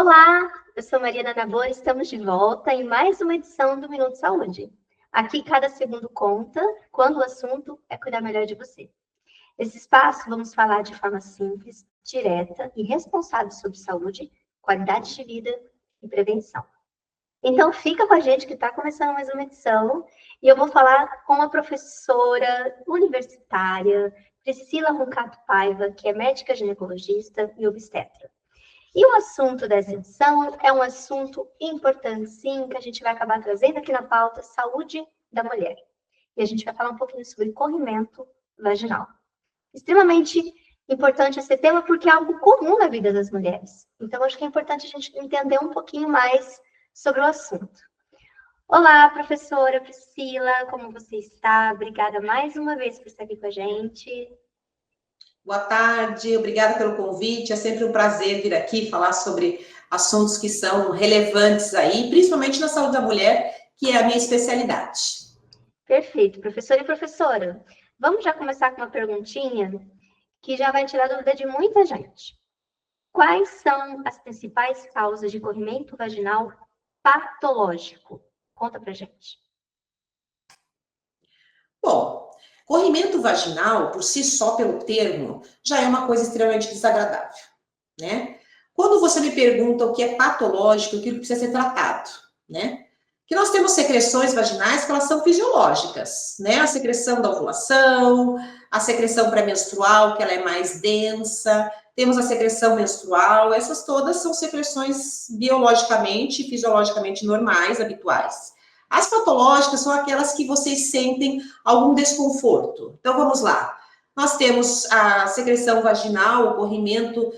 Olá, eu sou Mariana Nabor e estamos de volta em mais uma edição do Minuto Saúde. Aqui cada segundo conta quando o assunto é cuidar melhor de você. Nesse espaço vamos falar de forma simples, direta e responsável sobre saúde, qualidade de vida e prevenção. Então fica com a gente que está começando mais uma edição e eu vou falar com a professora universitária Priscila Roncato Paiva, que é médica ginecologista e obstetra. E o assunto dessa edição é um assunto importante, sim, que a gente vai acabar trazendo aqui na pauta, saúde da mulher. E a gente vai falar um pouquinho sobre corrimento vaginal. Extremamente importante esse tema porque é algo comum na vida das mulheres. Então, acho que é importante a gente entender um pouquinho mais sobre o assunto. Olá, professora Priscila, como você está? Obrigada mais uma vez por estar aqui com a gente. Boa tarde, obrigada pelo convite. É sempre um prazer vir aqui falar sobre assuntos que são relevantes aí, principalmente na saúde da mulher, que é a minha especialidade. Perfeito, professora e professora. Vamos já começar com uma perguntinha que já vai tirar dúvida de muita gente. Quais são as principais causas de corrimento vaginal patológico? Conta pra gente. Bom, corrimento vaginal, por si só, pelo termo, já é uma coisa extremamente desagradável, né? Quando você me pergunta o que é patológico, aquilo que precisa ser tratado, né? Que nós temos secreções vaginais que elas são fisiológicas, né? A secreção da ovulação, a secreção pré-menstrual, que ela é mais densa, temos a secreção menstrual, essas todas são secreções biologicamente e fisiologicamente normais, habituais. As patológicas são aquelas que vocês sentem algum desconforto. Então, vamos lá. Nós temos a secreção vaginal, o corrimento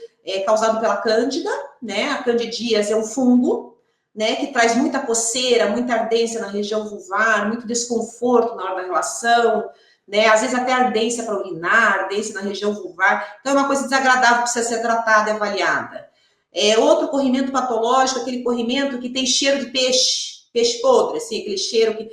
causado pela cândida, né? A candidíase é um fungo, né, que traz muita coceira, muita ardência na região vulvar, muito desconforto na hora da relação, né, às vezes até ardência para urinar, ardência na região vulvar. Então, é uma coisa desagradável que precisa ser tratada e avaliada. Outro corrimento patológico, aquele corrimento que tem cheiro de peixe podre, assim, aquele cheiro que,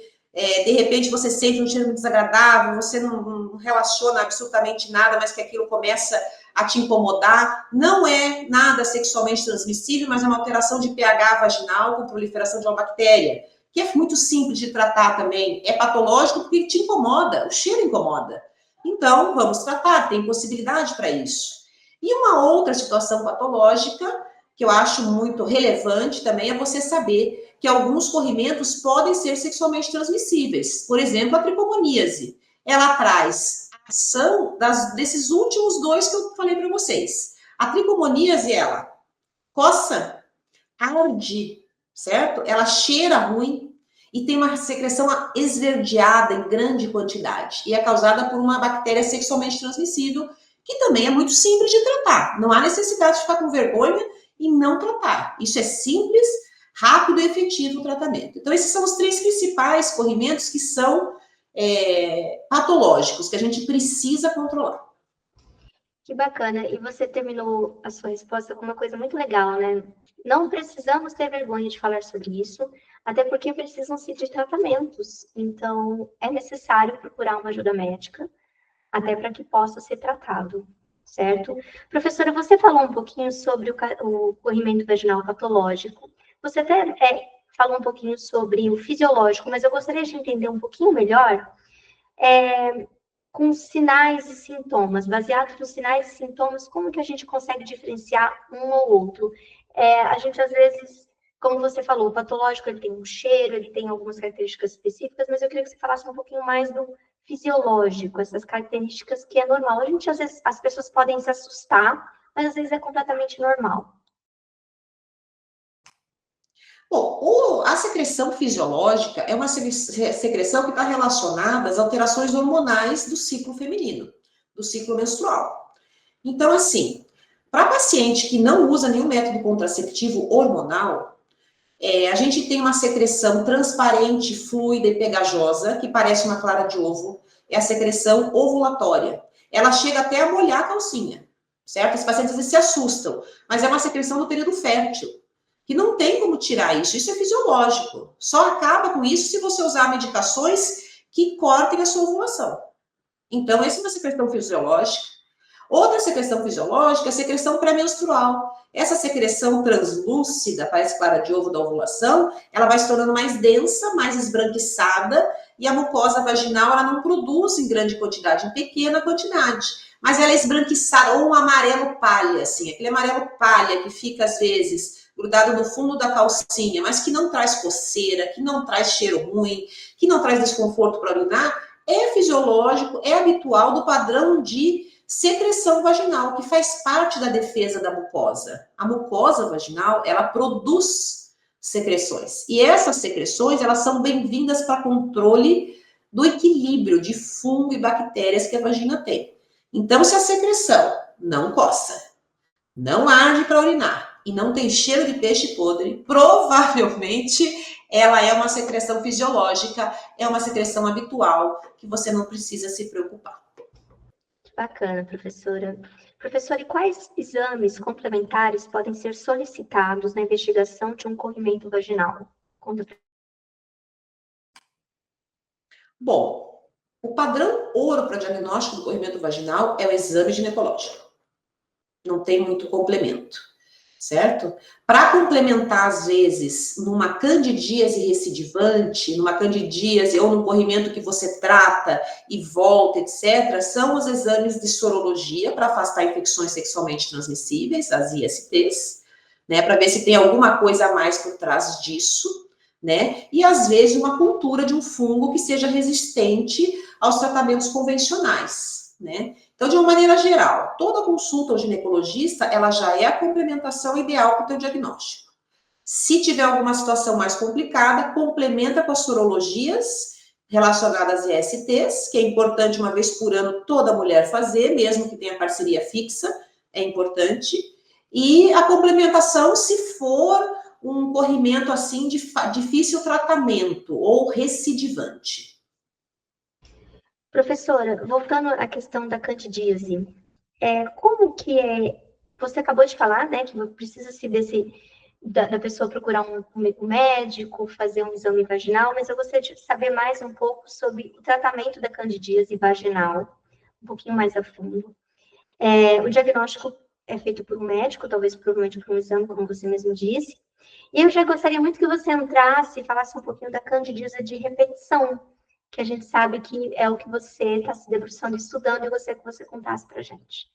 de repente, você sente um cheiro muito desagradável, você não relaciona absolutamente nada, mas que aquilo começa a te incomodar. Não é nada sexualmente transmissível, mas é uma alteração de pH vaginal com proliferação de uma bactéria, que é muito simples de tratar também. É patológico porque te incomoda, o cheiro incomoda. Então, vamos tratar, tem possibilidade para isso. E uma outra situação patológica, que eu acho muito relevante também, é você saber que alguns corrimentos podem ser sexualmente transmissíveis. Por exemplo, a tricomoníase. Ela traz ação desses últimos dois que eu falei para vocês. A tricomoníase, ela coça, arde, certo? Ela cheira ruim e tem uma secreção esverdeada em grande quantidade. E é causada por uma bactéria sexualmente transmissível, que também é muito simples de tratar. Não há necessidade de ficar com vergonha e não tratar. Isso é simples, rápido e efetivo o tratamento. Então, esses são os três principais corrimentos que são patológicos, que a gente precisa controlar. Que bacana. E você terminou a sua resposta com uma coisa muito legal, né? Não precisamos ter vergonha de falar sobre isso, até porque precisam-se de tratamentos. Então, é necessário procurar uma ajuda médica, até para que possa ser tratado, certo? Professora, você falou um pouquinho sobre o corrimento vaginal patológico. Você até falou um pouquinho sobre o fisiológico, mas eu gostaria de entender um pouquinho melhor com sinais e sintomas, baseados nos sinais e sintomas, como que a gente consegue diferenciar um ou outro? A gente, às vezes, como você falou, o patológico, ele tem um cheiro, ele tem algumas características específicas, mas eu queria que você falasse um pouquinho mais do fisiológico, essas características que é normal. A gente, às vezes, as pessoas podem se assustar, mas às vezes é completamente normal. Bom, a secreção fisiológica é uma secreção que está relacionada às alterações hormonais do ciclo feminino, do ciclo menstrual. Então, assim, para paciente que não usa nenhum método contraceptivo hormonal, a gente tem uma secreção transparente, fluida e pegajosa, que parece uma clara de ovo, é a secreção ovulatória. Ela chega até a molhar a calcinha, certo? Os pacientes às vezes se assustam, mas é uma secreção do período fértil, que não tem como tirar isso, isso é fisiológico. Só acaba com isso se você usar medicações que cortem a sua ovulação. Então, essa é uma secreção fisiológica. Outra secreção fisiológica é a secreção pré-menstrual. Essa secreção translúcida, parece clara de ovo da ovulação, ela vai se tornando mais densa, mais esbranquiçada, e a mucosa vaginal ela não produz em grande quantidade, em pequena quantidade. Mas ela é esbranquiçada, ou um amarelo palha, assim, aquele amarelo palha que fica, às vezes, grudado no fundo da calcinha, mas que não traz coceira, que não traz cheiro ruim, que não traz desconforto para urinar, é fisiológico, é habitual do padrão de secreção vaginal, que faz parte da defesa da mucosa. A mucosa vaginal, ela produz secreções. E essas secreções, elas são bem-vindas para controle do equilíbrio de fungo e bactérias que a vagina tem. Então, se a secreção não coça, não arde para urinar e não tem cheiro de peixe podre, provavelmente ela é uma secreção fisiológica, é uma secreção habitual, que você não precisa se preocupar. Bacana, professora. Professora, e quais exames complementares podem ser solicitados na investigação de um corrimento vaginal? Bom, o padrão ouro para diagnóstico do corrimento vaginal é o exame ginecológico. Não tem muito complemento, certo? Para complementar, às vezes, numa candidíase recidivante, numa candidíase ou num corrimento que você trata e volta, etc., são os exames de sorologia para afastar infecções sexualmente transmissíveis, as ISTs, né? Para ver se tem alguma coisa a mais por trás disso, né? E às vezes uma cultura de um fungo que seja resistente aos tratamentos convencionais, né? Então, de uma maneira geral, toda consulta ao ginecologista, ela já é a complementação ideal para o teu diagnóstico. Se tiver alguma situação mais complicada, complementa com as sorologias relacionadas a ISTs, que é importante uma vez por ano toda mulher fazer, mesmo que tenha parceria fixa, é importante. E a complementação, se for um corrimento assim de difícil tratamento ou recidivante. Professora, voltando à questão da candidíase, como que é? Você acabou de falar, né, que precisa-se da pessoa procurar um médico, fazer um exame vaginal, mas eu gostaria de saber mais um pouco sobre o tratamento da candidíase vaginal, um pouquinho mais a fundo. O diagnóstico é feito por um médico, talvez provavelmente por um exame, como você mesmo disse. E eu já gostaria muito que você entrasse e falasse um pouquinho da candidíase de repetição, que a gente sabe que é o que você está se debruçando, estudando, e que você contasse para a gente.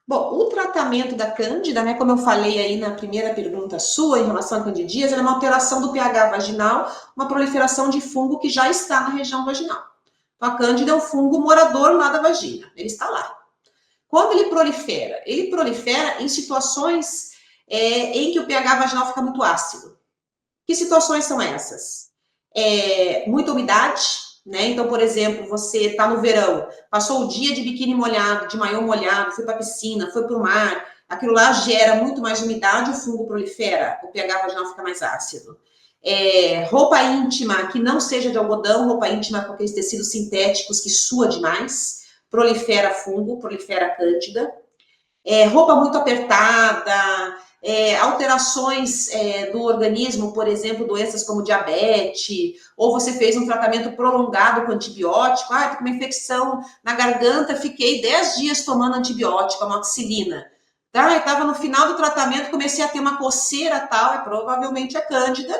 Bom, o tratamento da cândida, né, como eu falei aí na primeira pergunta sua, em relação à candidíase, ela é uma alteração do pH vaginal, uma proliferação de fungo que já está na região vaginal. Então, a cândida é um fungo morador lá da vagina, ele está lá. Quando ele prolifera em situações em que o pH vaginal fica muito ácido. Que situações são essas? Muita umidade, né? Então, por exemplo, você está no verão, passou o dia de biquíni molhado, de maiô molhado, foi para a piscina, foi para o mar, aquilo lá gera muito mais umidade, o fungo prolifera, o pH vaginal fica mais ácido. Roupa íntima que não seja de algodão, roupa íntima com aqueles tecidos sintéticos que sua demais, prolifera fungo, prolifera cândida. Roupa muito apertada, alterações do organismo, por exemplo, doenças como diabetes, ou você fez um tratamento prolongado com antibiótico, tô com uma infecção na garganta, fiquei 10 dias tomando antibiótico, amoxicilina. Tá? Estava no final do tratamento, comecei a ter uma coceira tal, provavelmente a cândida,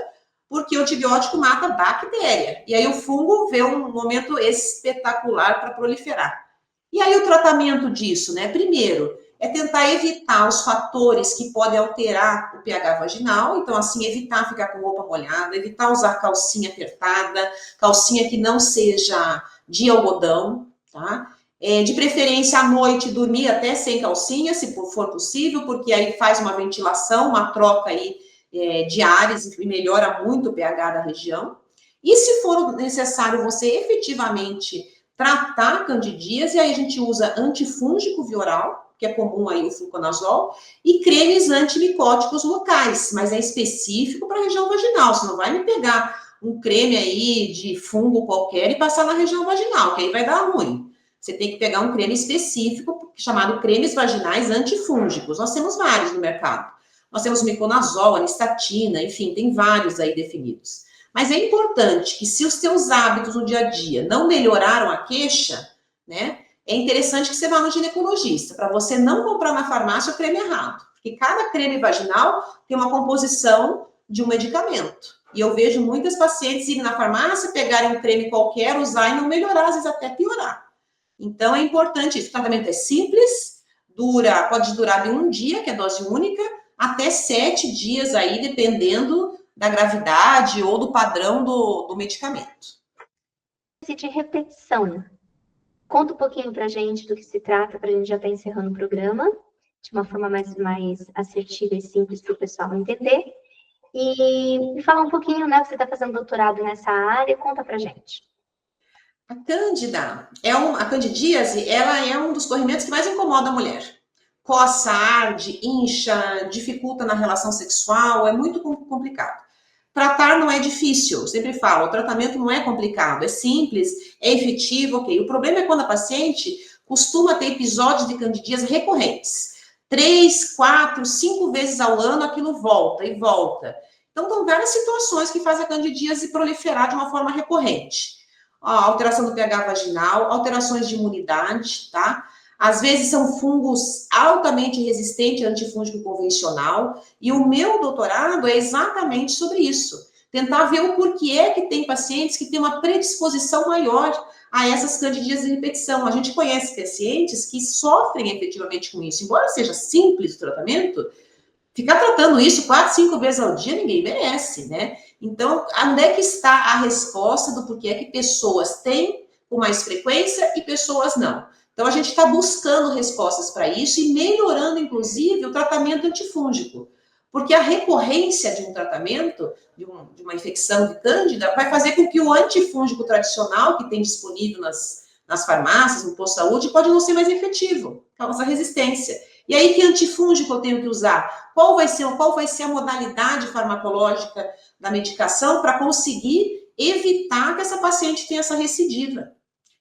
porque o antibiótico mata bactéria. E aí o fungo vê um momento espetacular para proliferar. E aí o tratamento disso, né? Primeiro, é tentar evitar os fatores que podem alterar o pH vaginal, então assim, evitar ficar com roupa molhada, evitar usar calcinha apertada, calcinha que não seja de algodão, tá? De preferência à noite, dormir até sem calcinha, se for possível, porque aí faz uma ventilação, uma troca aí de ares e melhora muito o pH da região. E se for necessário você efetivamente tratar a candidíase, aí a gente usa antifúngico via oral, que é comum aí o fluconazol, e cremes antimicóticos locais, mas é específico para a região vaginal. Você não vai me pegar um creme aí de fungo qualquer e passar na região vaginal, que aí vai dar ruim. Você tem que pegar um creme específico, chamado cremes vaginais antifúngicos. Nós temos vários no mercado. Nós temos miconazol, anistatina, enfim, tem vários aí definidos. Mas é importante que se os seus hábitos no dia a dia não melhoraram a queixa, né, é interessante que você vá no ginecologista, para você não comprar na farmácia o creme errado. Porque cada creme vaginal tem uma composição de um medicamento. E eu vejo muitas pacientes irem na farmácia, pegarem um creme qualquer, usar e não melhorar, às vezes até piorar. Então, é importante isso. O tratamento é simples, pode durar de um dia, que é dose única, até 7 dias aí, dependendo da gravidade ou do padrão do medicamento. De repetição. Conta um pouquinho pra gente do que se trata, pra gente já estar encerrando o programa, de uma forma mais assertiva e simples para o pessoal entender. E falar um pouquinho, né? Você está fazendo doutorado nessa área, conta pra gente. A Cândida, a candidíase, ela é um dos corrimentos que mais incomoda a mulher. Coça, arde, incha, dificulta na relação sexual, é muito complicado. Tratar não é difícil, eu sempre falo, o tratamento não é complicado, é simples, é efetivo, ok. O problema é quando a paciente costuma ter episódios de candidíase recorrentes. 3, 4, 5 vezes ao ano aquilo volta e volta. Então, são várias situações que fazem a candidíase proliferar de uma forma recorrente. Alteração do pH vaginal, alterações de imunidade, tá? Às vezes são fungos altamente resistentes a antifúngico convencional, e o meu doutorado é exatamente sobre isso. Tentar ver o porquê é que tem pacientes que têm uma predisposição maior a essas candidíases de repetição. A gente conhece pacientes que sofrem efetivamente com isso. Embora seja simples o tratamento, ficar tratando isso 4, 5 vezes ao dia, ninguém merece, né? Então, onde é que está a resposta do porquê é que pessoas têm com mais frequência e pessoas não? Então, a gente está buscando respostas para isso e melhorando, inclusive, o tratamento antifúngico. Porque a recorrência de um tratamento, de uma infecção de cândida, vai fazer com que o antifúngico tradicional que tem disponível nas farmácias, no posto de saúde, pode não ser mais efetivo, causa resistência. E aí, que antifúngico eu tenho que usar? Qual vai ser a modalidade farmacológica da medicação para conseguir evitar que essa paciente tenha essa recidiva?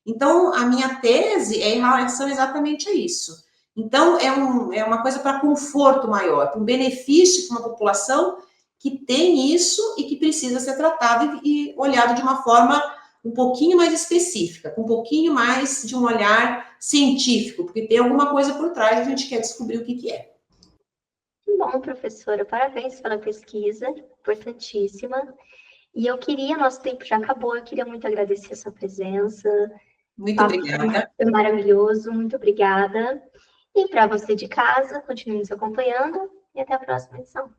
Então, a minha tese é em relação exatamente a isso. Então, é uma coisa para conforto maior, para um benefício para uma população que tem isso e que precisa ser tratado e olhado de uma forma um pouquinho mais específica, com um pouquinho mais de um olhar científico, porque tem alguma coisa por trás e a gente quer descobrir o que é. Bom, professora, parabéns pela pesquisa, importantíssima. E nosso tempo já acabou, eu queria muito agradecer a sua presença. Muito obrigada. Foi maravilhoso, muito obrigada. E para você de casa, continue nos acompanhando e até a próxima edição.